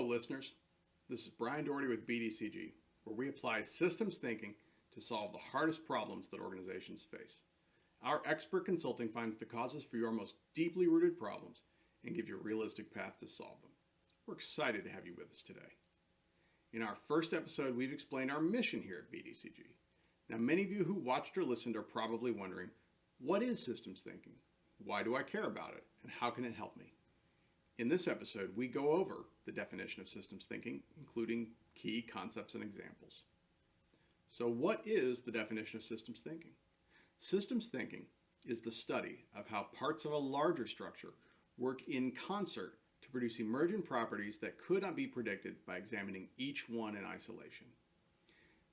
Hello, listeners. This is Brian Doherty with BDCG, where we apply systems thinking to solve the hardest problems that organizations face. Our expert consulting finds the causes for your most deeply rooted problems and give you a realistic path to solve them. We're excited to have you with us today. In our first episode, we've explained our mission here at BDCG. Now, many of you who watched or listened are probably wondering, what is systems thinking? Why do I care about it? And how can it help me? In this episode, we go over the definition of systems thinking, including key concepts and examples. So what is the definition of systems thinking? Systems thinking is the study of how parts of a larger structure work in concert to produce emergent properties that could not be predicted by examining each one in isolation.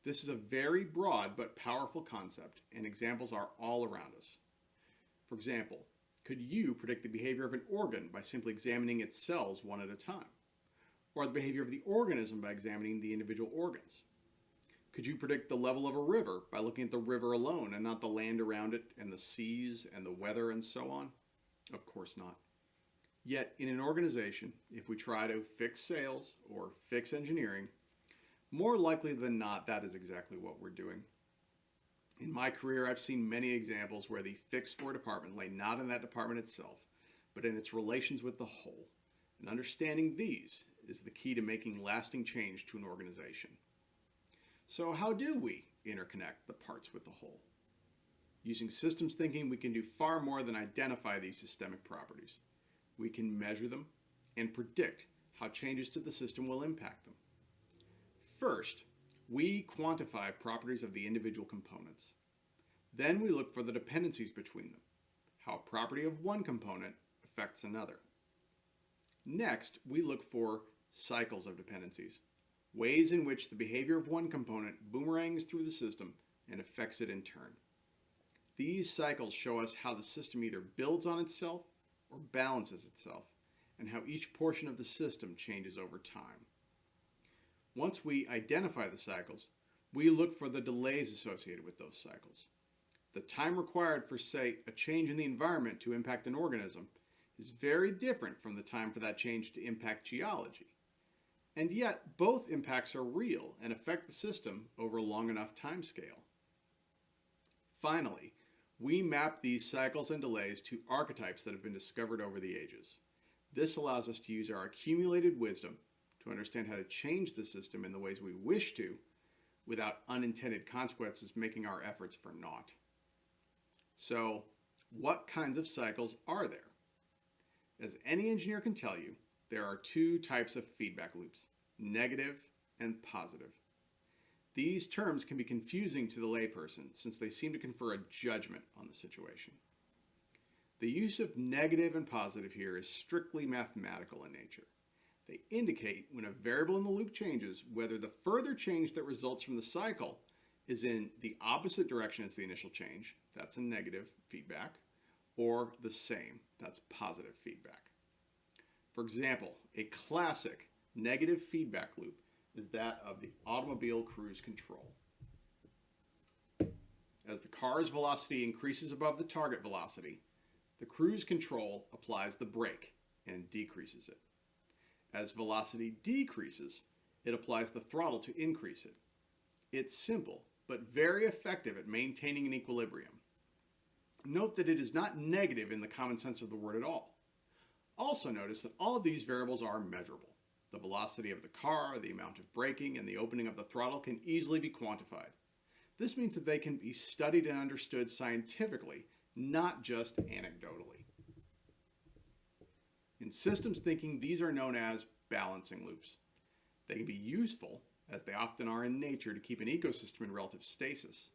This is a very broad but powerful concept, and examples are all around us. For example, could you predict the behavior of an organ by simply examining its cells one at a time? Or the behavior of the organism by examining the individual organs? Could you predict the level of a river by looking at the river alone and not the land around it and the seas and the weather and so on? Of course not. Yet in an organization, if we try to fix sales or fix engineering, more likely than not, that is exactly what we're doing. In my career, I've seen many examples where the fix for a department lay not in that department itself, but in its relations with the whole. And understanding these is the key to making lasting change to an organization. So how do we interconnect the parts with the whole? Using systems thinking, we can do far more than identify these systemic properties. We can measure them and predict how changes to the system will impact them. First, we quantify properties of the individual components. Then we look for the dependencies between them, how a property of one component affects another. Next, we look for cycles of dependencies, ways in which the behavior of one component boomerangs through the system and affects it in turn. These cycles show us how the system either builds on itself or balances itself, and how each portion of the system changes over time. Once we identify the cycles, we look for the delays associated with those cycles. The time required for, say, a change in the environment to impact an organism is very different from the time for that change to impact geology. And yet, both impacts are real and affect the system over a long enough time scale. Finally, we map these cycles and delays to archetypes that have been discovered over the ages. This allows us to use our accumulated wisdom to understand how to change the system in the ways we wish to, without unintended consequences making our efforts for naught. So, what kinds of cycles are there? As any engineer can tell you, there are two types of feedback loops, negative and positive. These terms can be confusing to the layperson since they seem to confer a judgment on the situation. The use of negative and positive here is strictly mathematical in nature. They indicate when a variable in the loop changes whether the further change that results from the cycle is in the opposite direction as the initial change, that's a negative feedback, or the same, that's positive feedback. For example, a classic negative feedback loop is that of the automobile cruise control. As the car's velocity increases above the target velocity, the cruise control applies the brake and decreases it. As velocity decreases, it applies the throttle to increase it. It's simple, but very effective at maintaining an equilibrium. Note that it is not negative in the common sense of the word at all. Also notice that all of these variables are measurable. The velocity of the car, the amount of braking, and the opening of the throttle can easily be quantified. This means that they can be studied and understood scientifically, not just anecdotally. In systems thinking, these are known as balancing loops. They can be useful, as they often are in nature, to keep an ecosystem in relative stasis,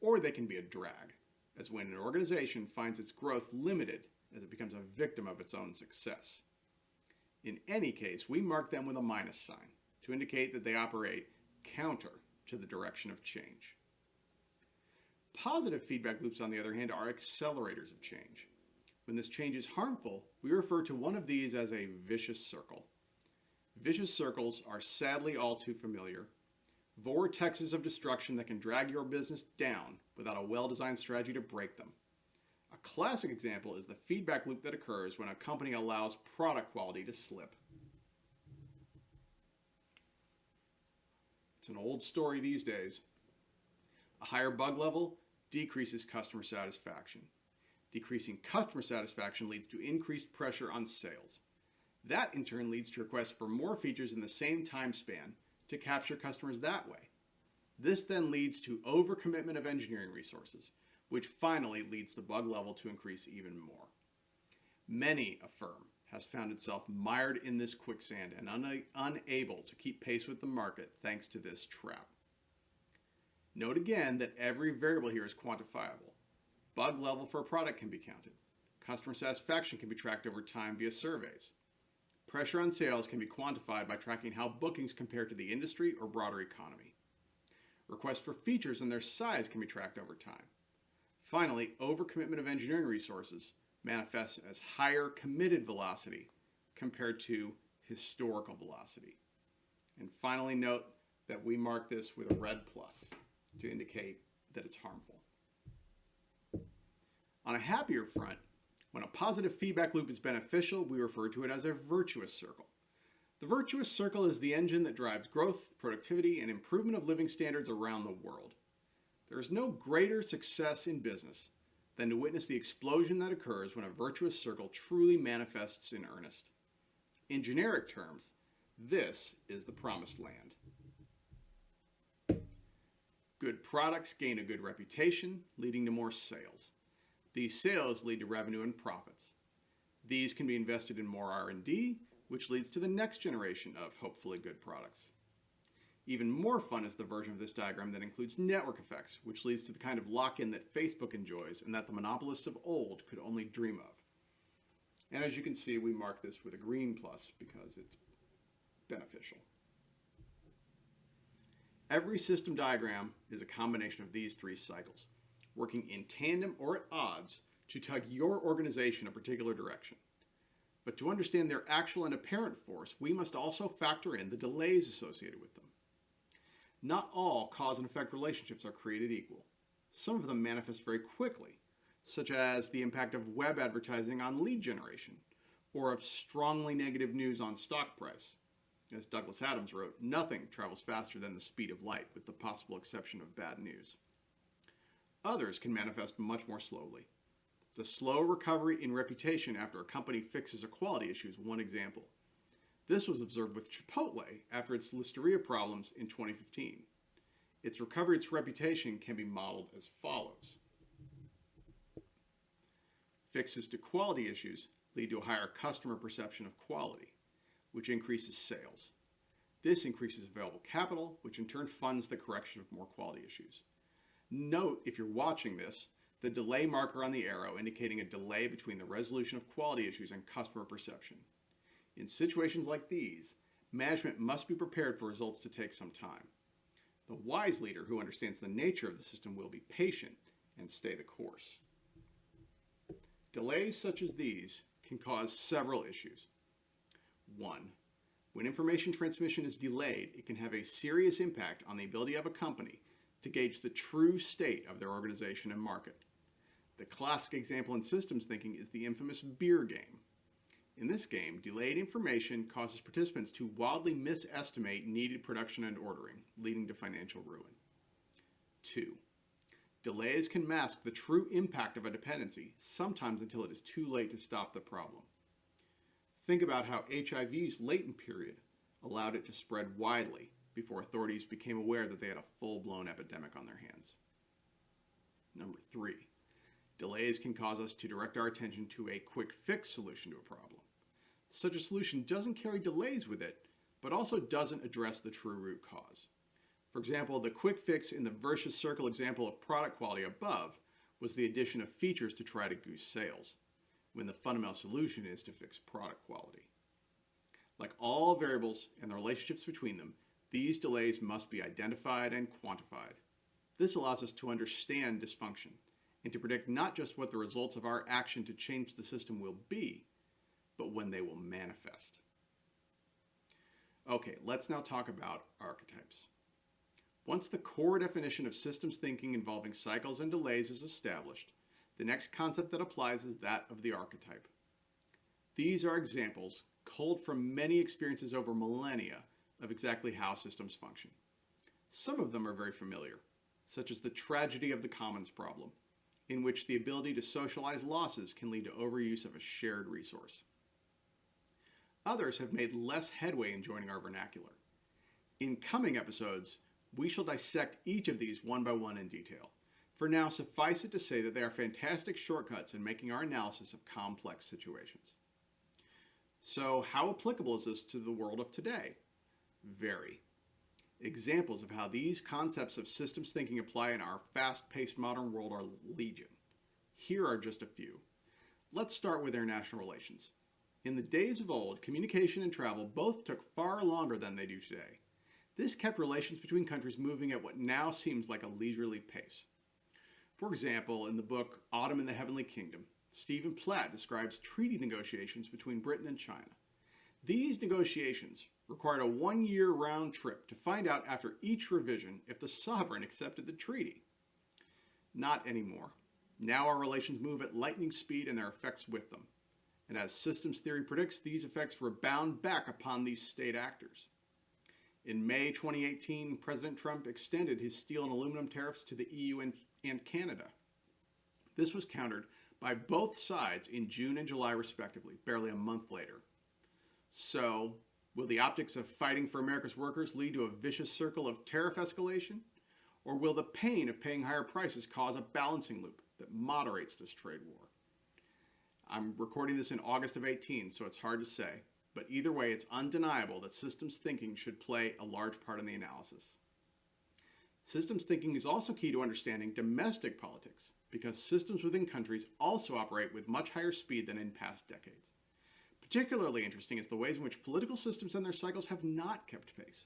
or they can be a drag, as when an organization finds its growth limited as it becomes a victim of its own success. In any case, we mark them with a minus sign to indicate that they operate counter to the direction of change. Positive feedback loops, on the other hand, are accelerators of change. When this change is harmful, we refer to one of these as a vicious circle. Vicious circles are sadly all too familiar. Vortexes of destruction that can drag your business down without a well-designed strategy to break them. A classic example is the feedback loop that occurs when a company allows product quality to slip. It's an old story these days. A higher bug level decreases customer satisfaction. Decreasing customer satisfaction leads to increased pressure on sales. That in turn leads to requests for more features in the same time span to capture customers that way. This then leads to overcommitment of engineering resources, which finally leads the bug level to increase even more. Many a firm has found itself mired in this quicksand and unable to keep pace with the market thanks to this trap. Note again that every variable here is quantifiable. Bug level for a product can be counted. Customer satisfaction can be tracked over time via surveys. Pressure on sales can be quantified by tracking how bookings compare to the industry or broader economy. Requests for features and their size can be tracked over time. Finally, overcommitment of engineering resources manifests as higher committed velocity compared to historical velocity. And finally, note that we mark this with a red plus to indicate that it's harmful. On a happier front, when a positive feedback loop is beneficial, we refer to it as a virtuous circle. The virtuous circle is the engine that drives growth, productivity, and improvement of living standards around the world. There is no greater success in business than to witness the explosion that occurs when a virtuous circle truly manifests in earnest. In generic terms, this is the promised land. Good products gain a good reputation, leading to more sales. These sales lead to revenue and profits. These can be invested in more R&D, which leads to the next generation of hopefully good products. Even more fun is the version of this diagram that includes network effects, which leads to the kind of lock-in that Facebook enjoys and that the monopolists of old could only dream of. And as you can see, we mark this with a green plus because it's beneficial. Every system diagram is a combination of these three cycles, working in tandem or at odds to tug your organization a particular direction. But to understand their actual and apparent force, we must also factor in the delays associated with them. Not all cause and effect relationships are created equal. Some of them manifest very quickly, such as the impact of web advertising on lead generation, or of strongly negative news on stock price. As Douglas Adams wrote, nothing travels faster than the speed of light, with the possible exception of bad news. Others can manifest much more slowly. The slow recovery in reputation after a company fixes a quality issue is one example. This was observed with Chipotle after its Listeria problems in 2015. Its recovery, its reputation can be modeled as follows. Fixes to quality issues lead to a higher customer perception of quality, which increases sales. This increases available capital, which in turn funds the correction of more quality issues. Note, if you're watching this, the delay marker on the arrow indicating a delay between the resolution of quality issues and customer perception. In situations like these, management must be prepared for results to take some time. The wise leader who understands the nature of the system will be patient and stay the course. Delays such as these can cause several issues. 1. When information transmission is delayed, it can have a serious impact on the ability of a company to gauge the true state of their organization and market. The classic example in systems thinking is the infamous beer game. In this game, delayed information causes participants to wildly misestimate needed production and ordering, leading to financial ruin. 2. Delays can mask the true impact of a dependency, sometimes until it is too late to stop the problem. Think about how HIV's latent period allowed it to spread widely before authorities became aware that they had a full-blown epidemic on their hands. Number 3. Delays can cause us to direct our attention to a quick fix solution to a problem. Such a solution doesn't carry delays with it, but also doesn't address the true root cause. For example, the quick fix in the virtuous circle example of product quality above was the addition of features to try to goose sales, when the fundamental solution is to fix product quality. Like all variables and the relationships between them, these delays must be identified and quantified. This allows us to understand dysfunction and to predict not just what the results of our action to change the system will be, but when they will manifest. Okay, let's now talk about archetypes. Once the core definition of systems thinking involving cycles and delays is established, the next concept that applies is that of the archetype. These are examples culled from many experiences over millennia of exactly how systems function. Some of them are very familiar, such as the tragedy of the commons problem, in which the ability to socialize losses can lead to overuse of a shared resource. Others have made less headway in joining our vernacular. In coming episodes, we shall dissect each of these one by one in detail. For now, suffice it to say that they are fantastic shortcuts in making our analysis of complex situations. So, how applicable is this to the world of today? Very. Examples of how these concepts of systems thinking apply in our fast-paced modern world are legion. Here are just a few. Let's start with international relations. In the days of old, communication and travel both took far longer than they do today. This kept relations between countries moving at what now seems like a leisurely pace. For example, in the book Autumn in the Heavenly Kingdom, Stephen Platt describes treaty negotiations between Britain and China. These negotiations required a 1-year round trip to find out after each revision if the sovereign accepted the treaty. Not anymore. Now our relations move at lightning speed and their effects with them. And as systems theory predicts, these effects rebound back upon these state actors. In May 2018, President Trump extended his steel and aluminum tariffs to the EU and Canada. This was countered by both sides in June and July respectively, barely a month later. So, will the optics of fighting for America's workers lead to a vicious circle of tariff escalation? Or will the pain of paying higher prices cause a balancing loop that moderates this trade war? I'm recording this in August of 18, so it's hard to say, but either way, it's undeniable that systems thinking should play a large part in the analysis. Systems thinking is also key to understanding domestic politics, because systems within countries also operate with much higher speed than in past decades. Particularly interesting is the ways in which political systems and their cycles have not kept pace.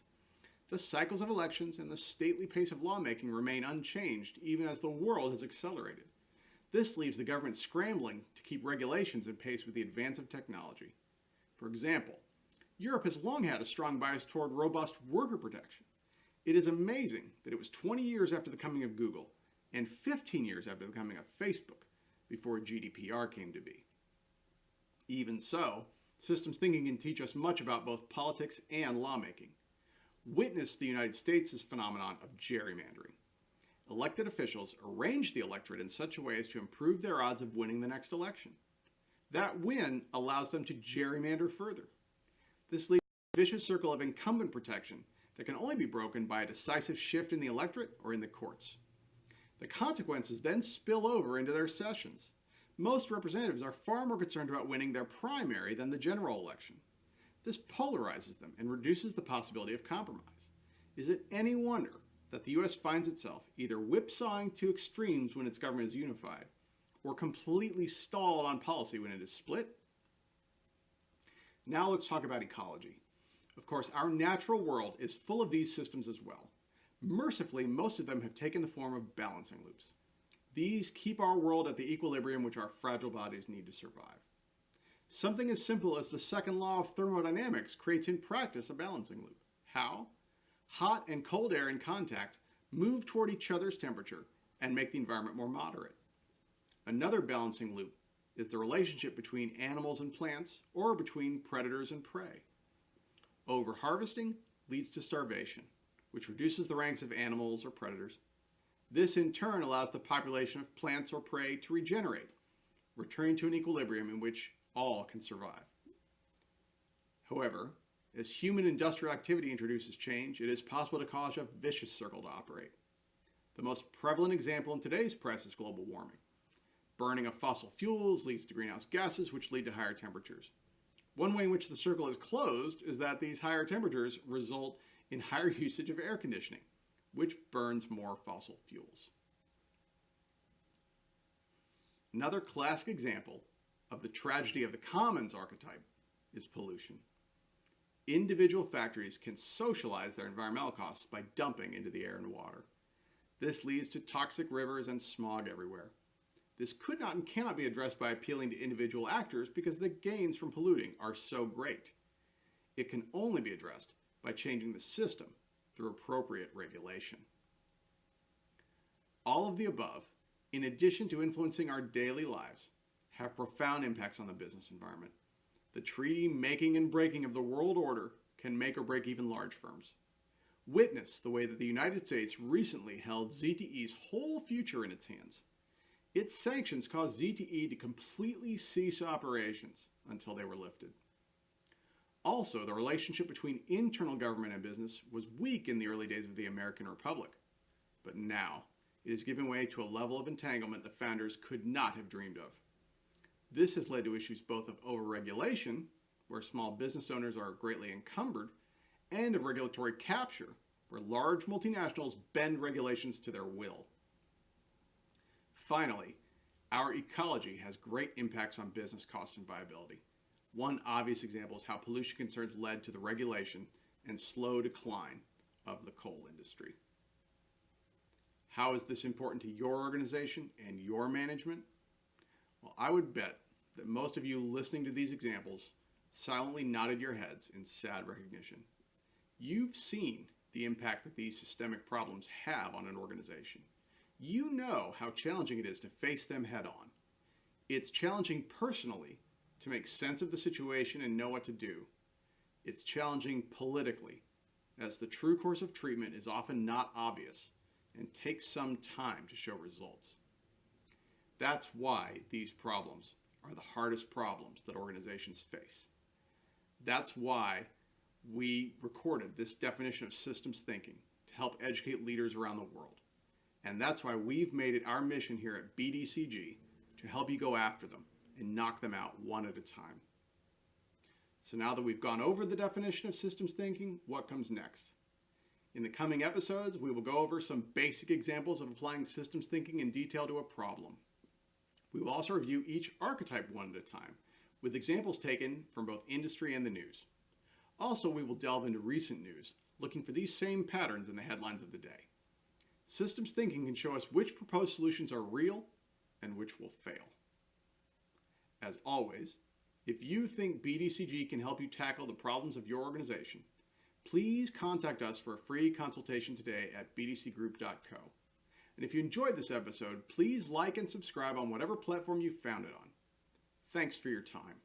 The cycles of elections and the stately pace of lawmaking remain unchanged even as the world has accelerated. This leaves the government scrambling to keep regulations in pace with the advance of technology. For example, Europe has long had a strong bias toward robust worker protection. It is amazing that it was 20 years after the coming of Google and 15 years after the coming of Facebook before GDPR came to be. Even so, systems thinking can teach us much about both politics and lawmaking. Witness the United States' phenomenon of gerrymandering. Elected officials arrange the electorate in such a way as to improve their odds of winning the next election. That win allows them to gerrymander further. This leads to a vicious circle of incumbent protection that can only be broken by a decisive shift in the electorate or in the courts. The consequences then spill over into their sessions. Most representatives are far more concerned about winning their primary than the general election. This polarizes them and reduces the possibility of compromise. Is it any wonder that the U.S. finds itself either whipsawing to extremes when its government is unified, or completely stalled on policy when it is split? Now let's talk about ecology. Of course, our natural world is full of these systems as well. Mercifully, most of them have taken the form of balancing loops. These keep our world at the equilibrium which our fragile bodies need to survive. Something as simple as the second law of thermodynamics creates in practice a balancing loop. How? Hot and cold air in contact move toward each other's temperature and make the environment more moderate. Another balancing loop is the relationship between animals and plants or between predators and prey. Overharvesting leads to starvation, which reduces the ranks of animals or predators. This in turn allows the population of plants or prey to regenerate, returning to an equilibrium in which all can survive. However, as human industrial activity introduces change, it is possible to cause a vicious circle to operate. The most prevalent example in today's press is global warming. Burning of fossil fuels leads to greenhouse gases, which lead to higher temperatures. One way in which the circle is closed is that these higher temperatures result in higher usage of air conditioning, which burns more fossil fuels. Another classic example of the tragedy of the commons archetype is pollution. Individual factories can socialize their environmental costs by dumping into the air and water. This leads to toxic rivers and smog everywhere. This could not and cannot be addressed by appealing to individual actors because the gains from polluting are so great. It can only be addressed by changing the system through appropriate regulation. All of the above, in addition to influencing our daily lives, have profound impacts on the business environment. The treaty making and breaking of the world order can make or break even large firms. Witness the way that the United States recently held ZTE's whole future in its hands. Its sanctions caused ZTE to completely cease operations until they were lifted. Also, the relationship between internal government and business was weak in the early days of the American Republic, but now it has given way to a level of entanglement the founders could not have dreamed of. This has led to issues both of overregulation, where small business owners are greatly encumbered, and of regulatory capture, where large multinationals bend regulations to their will. Finally, our ecology has great impacts on business costs and viability. One obvious example is how pollution concerns led to the regulation and slow decline of the coal industry. How is this important to your organization and your management? Well, I would bet that most of you listening to these examples silently nodded your heads in sad recognition. You've seen the impact that these systemic problems have on an organization. You know how challenging it is to face them head on. It's challenging personally to make sense of the situation and know what to do. It's challenging politically, as the true course of treatment is often not obvious and takes some time to show results. That's why these problems are the hardest problems that organizations face. That's why we recorded this definition of systems thinking to help educate leaders around the world. And that's why we've made it our mission here at BDCG to help you go after them and knock them out one at a time. So now that we've gone over the definition of systems thinking, what comes next? In the coming episodes, we will go over some basic examples of applying systems thinking in detail to a problem. We will also review each archetype one at a time, with examples taken from both industry and the news. Also, we will delve into recent news, looking for these same patterns in the headlines of the day. Systems thinking can show us which proposed solutions are real and which will fail. As always, if you think BDCG can help you tackle the problems of your organization, please contact us for a free consultation today at bdcgroup.co. And if you enjoyed this episode, please like and subscribe on whatever platform you found it on. Thanks for your time.